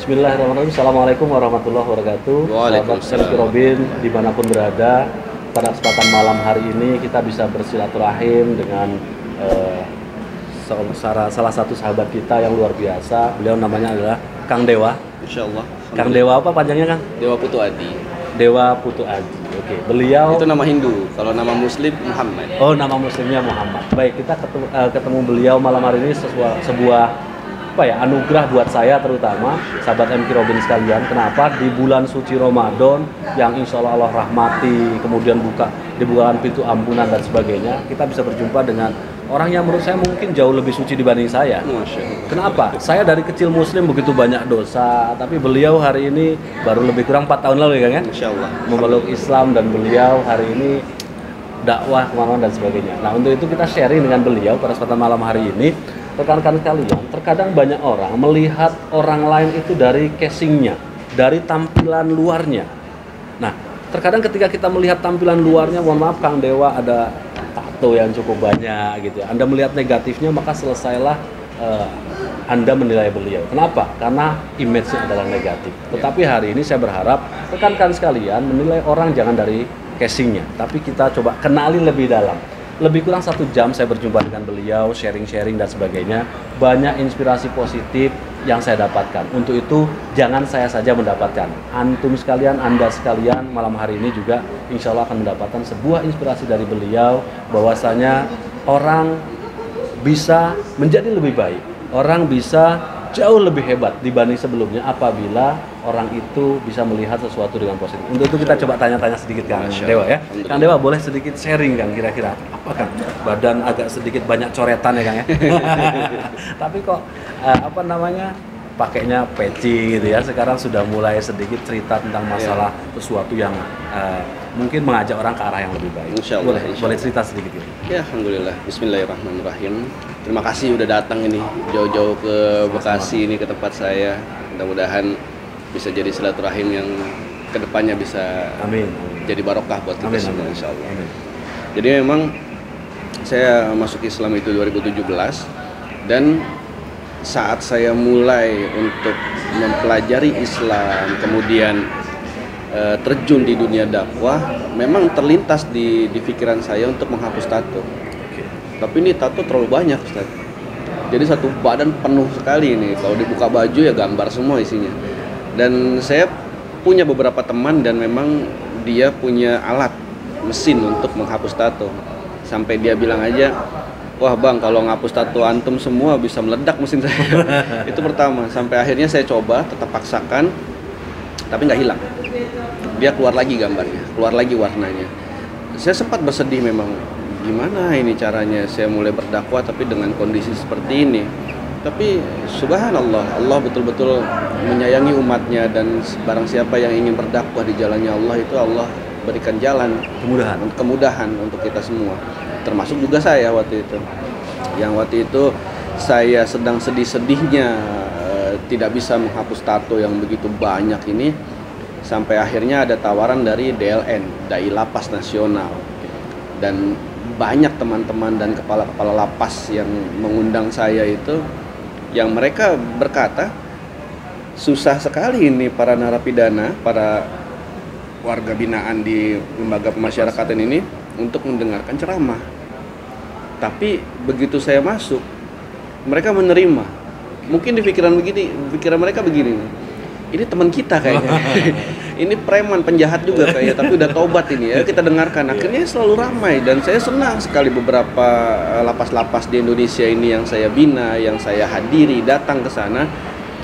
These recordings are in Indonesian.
Bismillahirrahmanirrahim. Assalamualaikum warahmatullahi wabarakatuh. Sahabat Waalaikumsalam. MK Robin dimanapun berada, pada kesempatan malam hari ini kita bisa bersilaturahim dengan salah satu sahabat kita yang luar biasa. Beliau namanya adalah Kang Dewa. Insya Allah. Kang Dewa apa panjangnya, Kang? Dewa Putu Adi. Dewa Putu Aji. Oke, beliau Itu nama Hindu. Kalau nama Muslim Muhammad. Oh, nama muslimnya Muhammad. Baik, kita ketemu beliau malam hari ini sebuah apa ya, anugerah buat saya terutama sahabat MK Robin sekalian. Kenapa? Di bulan suci Ramadan yang insya Allah Allah rahmati, kemudian dibukakan pintu ampunan dan sebagainya, kita bisa berjumpa dengan orang yang menurut saya mungkin jauh lebih suci dibanding saya. Masya Allah. Kenapa? Saya dari kecil muslim begitu banyak dosa, tapi beliau hari ini baru lebih kurang 4 tahun lalu ya, Kang ya? Insya Allah. Memeluk Islam, dan beliau hari ini dakwah kemana-mana dan sebagainya. Nah, untuk itu kita sharing dengan beliau pada kesempatan malam hari ini. Rekan-rekan sekalian, terkadang banyak orang melihat orang lain itu dari casingnya, dari tampilan luarnya. Nah, terkadang ketika kita melihat tampilan luarnya, mohon maaf Kang Dewa ada tato yang cukup banyak gitu. Anda melihat negatifnya, maka selesailah Anda menilai beliau. Kenapa? Karena image-nya adalah negatif. Tetapi hari ini saya berharap rekan-rekan sekalian menilai orang jangan dari casingnya, tapi kita coba kenali lebih dalam. Lebih kurang 1 jam saya berjumpa dengan beliau, sharing-sharing dan sebagainya. Banyak inspirasi positif yang saya dapatkan. Untuk itu jangan saya saja mendapatkan, antum sekalian, Anda sekalian malam hari ini juga insya Allah akan mendapatkan sebuah inspirasi dari beliau, bahwasanya orang bisa menjadi lebih baik, orang bisa jauh lebih hebat dibanding sebelumnya apabila orang itu bisa melihat sesuatu dengan positif. Untuk itu kita coba tanya-tanya sedikit Kang Dewa ya. Kang Dewa boleh sedikit sharing Kang, kira-kira apa Kang? Badan agak sedikit banyak coretan ya Kang ya. Tapi kok pakainya peci gitu ya. Sekarang sudah mulai sedikit cerita tentang masalah sesuatu yang mungkin mengajak orang ke arah yang lebih baik. Insya Allah, Boleh cerita sedikit gitu. Ya, alhamdulillah. Bismillahirrahmanirrahim. Terima kasih udah datang ini jauh-jauh ke Bekasi ini, ke tempat saya. Mudah-mudahan bisa jadi silaturahim yang kedepannya bisa jadi barokah buat kita semua, insya Allah. Amin. Jadi memang saya masuk Islam itu 2017, dan saat saya mulai untuk mempelajari Islam, kemudian terjun di dunia dakwah, memang terlintas di pikiran saya untuk menghapus tato. Tapi ini tato terlalu banyak, Ustaz. Jadi satu badan penuh sekali ini. Kalau dibuka baju ya gambar semua isinya. Dan saya punya beberapa teman dan memang dia punya alat mesin untuk menghapus tato. Sampai dia bilang aja, "Wah Bang, kalau ngapus tato antum semua bisa meledak mesin saya." Itu pertama. Sampai akhirnya saya coba, tetap paksakan, tapi nggak hilang. Dia keluar lagi gambarnya, keluar lagi warnanya. Saya sempat bersedih memang, gimana ini caranya saya mulai berdakwah tapi dengan kondisi seperti ini. Tapi subhanallah, Allah betul-betul menyayangi umatnya, dan barang siapa yang ingin berdakwah di jalannya Allah, itu Allah berikan jalan, kemudahan untuk kita semua. Termasuk juga saya waktu itu. Yang waktu itu saya sedang sedih-sedihnya tidak bisa menghapus tato yang begitu banyak ini, sampai akhirnya ada tawaran dari DLN, Dai Lapas Nasional. Dan banyak teman-teman dan kepala-kepala lapas yang mengundang saya itu, yang mereka berkata, susah sekali ini para narapidana, para warga binaan di lembaga pemasyarakatan ini untuk mendengarkan ceramah. Tapi begitu saya masuk, mereka menerima. Mungkin di pikiran mereka begini, ini teman kita kayaknya. Ini preman penjahat juga kayaknya, tapi udah tobat ini ya, kita dengarkan. Akhirnya selalu ramai, dan saya senang sekali beberapa lapas-lapas di Indonesia ini yang saya bina, yang saya hadiri, datang ke sana.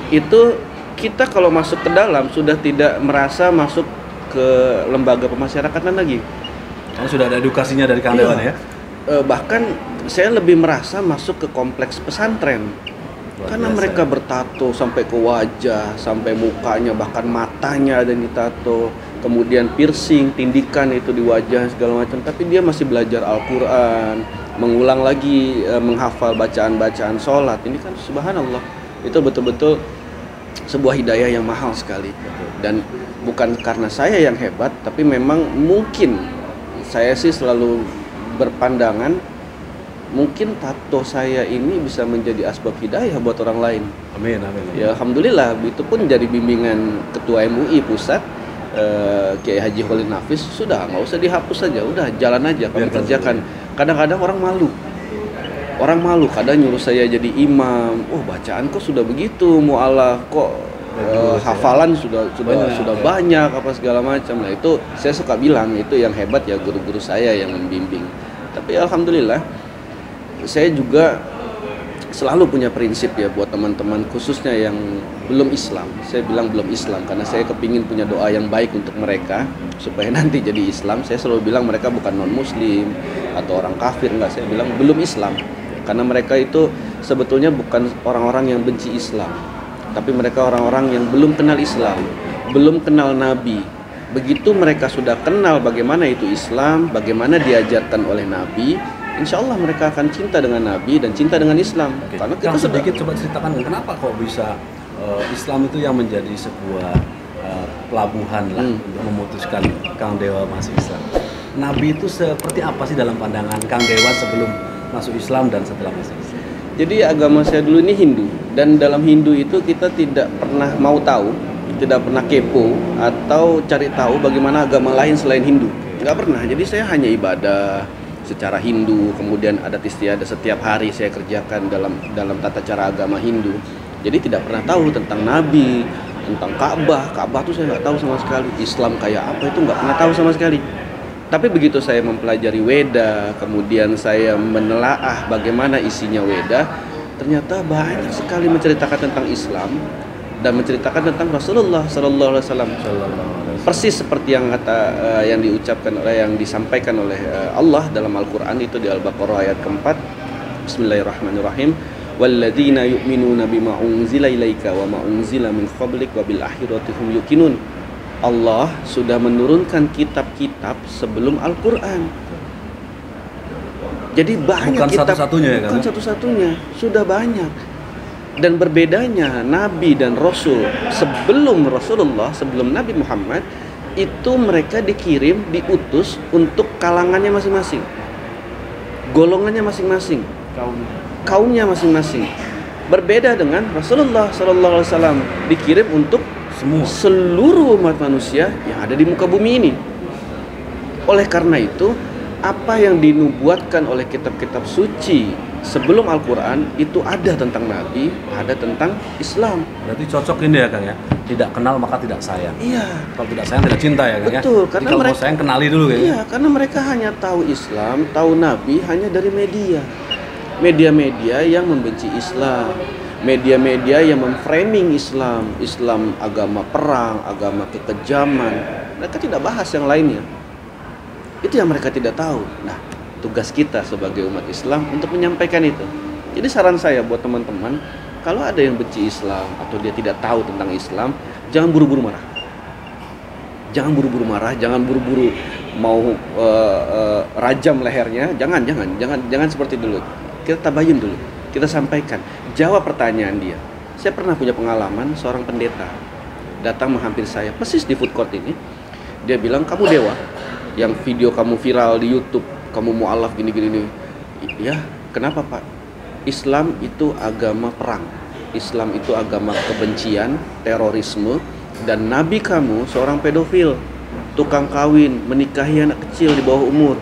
Itu kita kalau masuk ke dalam sudah tidak merasa masuk ke lembaga pemasyarakatan lagi. Karena sudah ada edukasinya dari Kang Dewan ya. Bahkan saya lebih merasa masuk ke kompleks pesantren. Karena mereka bertato sampai ke wajah, sampai mukanya, bahkan matanya ada yang ditato. Kemudian piercing, tindikan itu di wajah segala macam. Tapi dia masih belajar Al-Quran, mengulang lagi, menghafal bacaan-bacaan sholat. Ini kan subhanallah, itu betul-betul sebuah hidayah yang mahal sekali. Dan bukan karena saya yang hebat, tapi memang mungkin saya sih selalu berpandangan mungkin tato saya ini bisa menjadi asbab hidayah buat orang lain. Amin, amin. Ya alhamdulillah, itu pun dari bimbingan Ketua MUI Pusat, Kiai Haji Khalil Nafis, sudah nggak usah dihapus saja, udah jalan aja kamu kerjakan. Kadang-kadang orang malu, kadang nyuruh saya jadi imam. Oh bacaan kok sudah begitu, mu'alaf kok hafalan sudah banyak apa segala macam. Nah itu saya suka bilang itu yang hebat ya guru-guru saya yang membimbing. Tapi alhamdulillah saya juga selalu punya prinsip ya buat teman-teman khususnya yang belum Islam. Saya bilang belum Islam karena saya kepingin punya doa yang baik untuk mereka supaya nanti jadi Islam. Saya selalu bilang mereka bukan non-muslim atau orang kafir, enggak, saya bilang belum Islam. Karena mereka itu sebetulnya bukan orang-orang yang benci Islam, tapi mereka orang-orang yang belum kenal Islam, belum kenal Nabi. Begitu mereka sudah kenal bagaimana itu Islam, bagaimana diajarkan oleh Nabi, insya Allah mereka akan cinta dengan Nabi dan cinta dengan Islam. Oke. Karena kita sedikit coba ceritakan kenapa kok bisa Islam itu yang menjadi sebuah pelabuhan lah untuk memutuskan Kang Dewa masuk Islam. Nabi itu seperti apa sih dalam pandangan Kang Dewa sebelum masuk Islam dan setelah masuk Islam? Jadi agama saya dulu ini Hindu, dan dalam Hindu itu kita tidak pernah mau tahu, tidak pernah kepo atau cari tahu bagaimana agama lain selain Hindu. Nggak pernah. Jadi saya hanya ibadah secara Hindu, kemudian adat istiadat setiap hari saya kerjakan dalam tata cara agama Hindu. Jadi tidak pernah tahu tentang Nabi, tentang Ka'bah tuh saya nggak tahu sama sekali. Islam kayak apa itu nggak pernah tahu sama sekali. Tapi begitu saya mempelajari Weda, kemudian saya menelaah bagaimana isinya Weda, ternyata banyak sekali menceritakan tentang Islam dan menceritakan tentang Rasulullah Sallallahu Alaihi Wasallam. Persis seperti yang disampaikan oleh Allah dalam Al-Quran itu di Al-Baqarah ayat keempat. Bismillahirrahmanirrahim. Walladzina yu'minuna bima unzila ilaika wa ma unzila min qablik wa bil akhirati hum yuqinun. Allah sudah menurunkan kitab-kitab sebelum Al-Quran. Jadi banyak bukan kitab, satu-satunya ya, bukan satu-satunya, sudah banyak. Dan berbedanya Nabi dan Rasul sebelum Rasulullah, sebelum Nabi Muhammad, itu mereka dikirim, diutus untuk kalangannya masing-masing, golongannya masing-masing, kaumnya masing-masing. Berbeda dengan Rasulullah Sallallahu Alaihi Wasallam, dikirim untuk seluruh umat manusia yang ada di muka bumi ini. Oleh karena itu, apa yang dinubuatkan oleh kitab-kitab suci sebelum Al-Quran itu ada tentang Nabi, ada tentang Islam. Berarti cocok ini ya Kang ya, tidak kenal maka tidak sayang. Iya. Kalau tidak sayang tidak cinta ya Kang ya. Betul, karena kalau mereka mau sayang kenali dulu kayaknya. Iya, karena mereka hanya tahu Islam, tahu Nabi hanya dari media yang membenci Islam, media-media yang memframing Islam agama perang, agama kekejaman. Mereka tidak bahas yang lainnya. Itu yang mereka tidak tahu. Nah, tugas kita sebagai umat Islam untuk menyampaikan itu. Jadi saran saya buat teman-teman, kalau ada yang benci Islam atau dia tidak tahu tentang Islam, jangan buru-buru marah. Jangan buru-buru mau rajam lehernya. Jangan seperti dulu. Kita tabayun dulu. Kita sampaikan, jawab pertanyaan dia. Saya pernah punya pengalaman, seorang pendeta datang menghampiri saya persis di food court ini. Dia bilang, "Kamu dewa yang video kamu viral di YouTube, kamu mu'alaf gini-gini." Ya, kenapa Pak? Islam itu agama perang. Islam itu agama kebencian, terorisme, dan nabi kamu seorang pedofil, tukang kawin, menikahi anak kecil di bawah umur.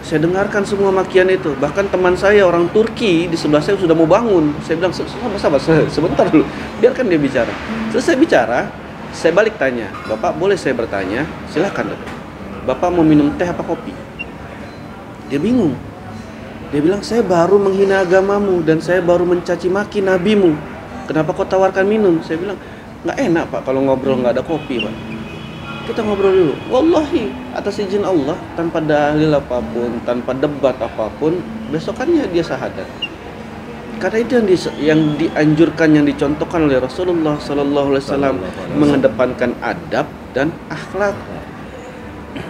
Saya dengarkan semua makian itu. Bahkan teman saya orang Turki di sebelah saya sudah mau bangun. Saya bilang, sabar, sebentar dulu, biarkan dia bicara. Selesai bicara, saya balik tanya, "Bapak boleh saya bertanya?" "Silakan." "Bapak mau minum teh apa kopi?" Dia bingung. Dia bilang, "Saya baru menghina agamamu dan saya baru mencaci maki nabimu. Kenapa kau tawarkan minum?" Saya bilang, "Nggak enak Pak kalau ngobrol nggak ada kopi Pak. Kita ngobrol dulu." Wallahi, atas izin Allah, tanpa dalil apapun, tanpa debat apapun, besokannya dia syahadat. Karena itu yang dianjurkan, yang dicontohkan oleh Rasulullah Sallallahu Alaihi Wasallam, mengedepankan adab dan akhlak.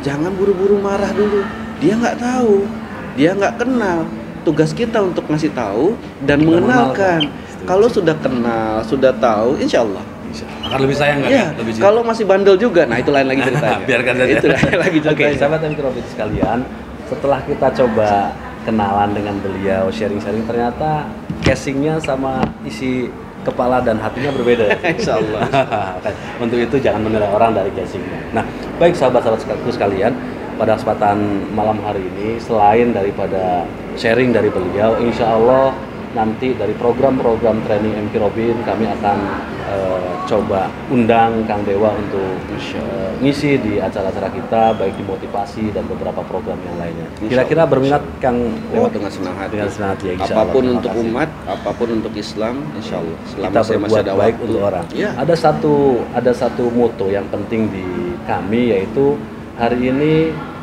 Jangan buru-buru marah dulu. Dia nggak tahu, dia nggak kenal. Tugas kita untuk ngasih tahu dan mengenalkan. Kalau sudah kenal, sudah tahu, insya Allah akan lebih sayang kan? Ya, lebih kalau masih bandel juga, nah itu lain lagi ceritanya. Biarkan saja. Itu lain lagi ceritanya. Oke, sahabat mikrofit sekalian, setelah kita coba kenalan dengan beliau, sharing-sharing, ternyata casingnya sama isi kepala dan hatinya berbeda. Insya Allah. Untuk itu jangan menilai orang dari casingnya. Nah, baik sahabat-sahabat sekalian, pada kesempatan malam hari ini, selain daripada sharing dari beliau, insya Allah nanti dari program-program training MK Robin kami akan coba undang Kang Dewa untuk ngisi di acara-acara kita, baik di motivasi dan beberapa program yang lainnya. Kira-kira berminat Kang Dewa? Dengan senang hati. Dengan senang hati ya, insya apapun Allah. untuk umat, apapun untuk Islam, insya Allah. Selama Kita saya masih berbuat ada baik waktu. untuk orang. Ya. Ada satu motto yang penting di kami, yaitu hari ini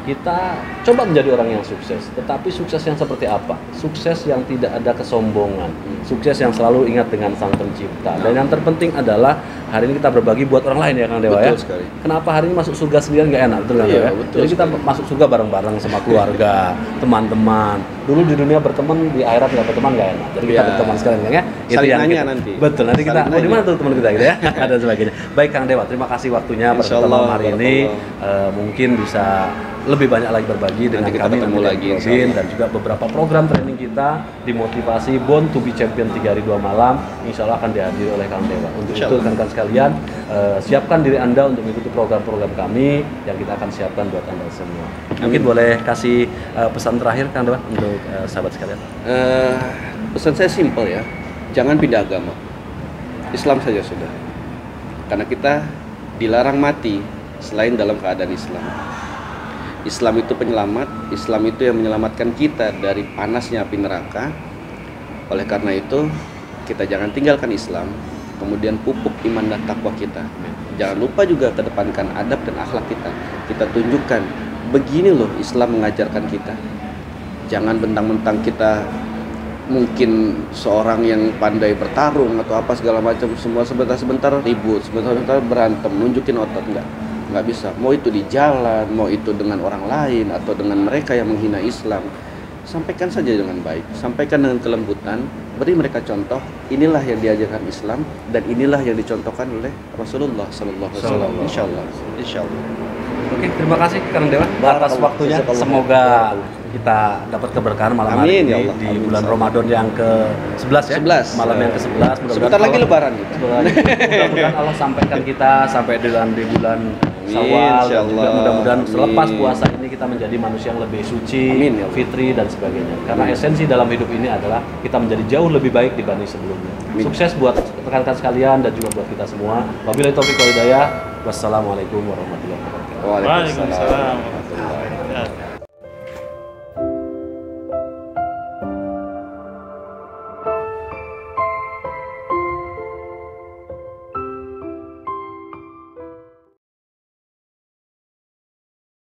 kita coba menjadi orang yang sukses. Tetapi sukses yang seperti apa? Sukses yang tidak ada kesombongan, sukses yang selalu ingat dengan Sang Pencipta. Dan yang terpenting adalah hari ini kita berbagi buat orang lain ya Kang Dewa. Betul ya. sekali. Kenapa hari ini masuk surga sendirian nggak enak, betul nggak Iya, ya? betul Jadi kita sekali. masuk surga bareng-bareng sama keluarga, teman-teman. Dulu di dunia berteman, di akhirat nggak berteman nggak enak. Jadi kita Iya. berteman sekalian Kang ya. Saling nanya kita, nanti. Betul, nanti kita Saling di nanya. mana tuh teman kita gitu ya. Dan sebagainya. Baik Kang Dewa, terima kasih waktunya pada Insya kesempatan Allah, malam hari ini. barakallah. Mungkin bisa lebih banyak lagi berbagi dengan kita kami ketemu nanti lagi, di insya Robin, Allah. dan juga beberapa program training kita di motivasi Born to be Champion 3 hari 2 malam, insya Allah akan dihadiri oleh Kang Dewa. Untuk Insya itu Allah. rekan-rekan sekalian, siapkan diri Anda untuk mengikuti program-program kami yang kita akan siapkan buat Anda semua. Mungkin boleh kasih pesan terakhir Kang Dewa untuk sahabat sekalian. Pesan saya simpel ya, jangan pindah agama. Islam saja sudah. Karena kita dilarang mati selain dalam keadaan Islam. Islam itu penyelamat, Islam itu yang menyelamatkan kita dari panasnya api neraka. Oleh karena itu, kita jangan tinggalkan Islam, kemudian pupuk iman dan takwa kita. Jangan lupa juga kedepankan adab dan akhlak kita. Kita tunjukkan, begini loh Islam mengajarkan kita. Jangan bentang-bentang kita mungkin seorang yang pandai bertarung atau apa segala macam, semua sebentar-sebentar ribut, sebentar-sebentar berantem, nunjukin otot, nggak bisa. Mau itu di jalan, mau itu dengan orang lain atau dengan mereka yang menghina Islam, sampaikan saja dengan baik, sampaikan dengan kelembutan, beri mereka contoh. Inilah yang diajarkan Islam dan inilah yang dicontohkan oleh Rasulullah Sallallahu Alaihi Wasallam. Insya Allah. Oke, terima kasih Kang Dewa atas waktunya. Semoga kita dapat keberkahan malam hari Amin, ya ini Allah. di Amin, bulan insya Allah. Ramadan yang ke-11 ya. 11. Malam yang ke-11. Sebentar lagi Lebaran gitu. Mudah-mudahan Allah sampaikan kita sampai di bulan Syawal, insya dan juga Allah. mudah-mudahan Amin. selepas puasa ini kita menjadi manusia yang lebih suci, Amin, ya Allah. fitri dan sebagainya. Karena esensi dalam hidup ini adalah kita menjadi jauh lebih baik dibanding sebelumnya. Amin. Sukses buat rekan-rekan sekalian dan juga buat kita semua. Wabillahi taufiq wal hidayah. Wassalamualaikum warahmatullahi wabarakatuh. Waalaikumsalam warahmatullahi wabarakatuh.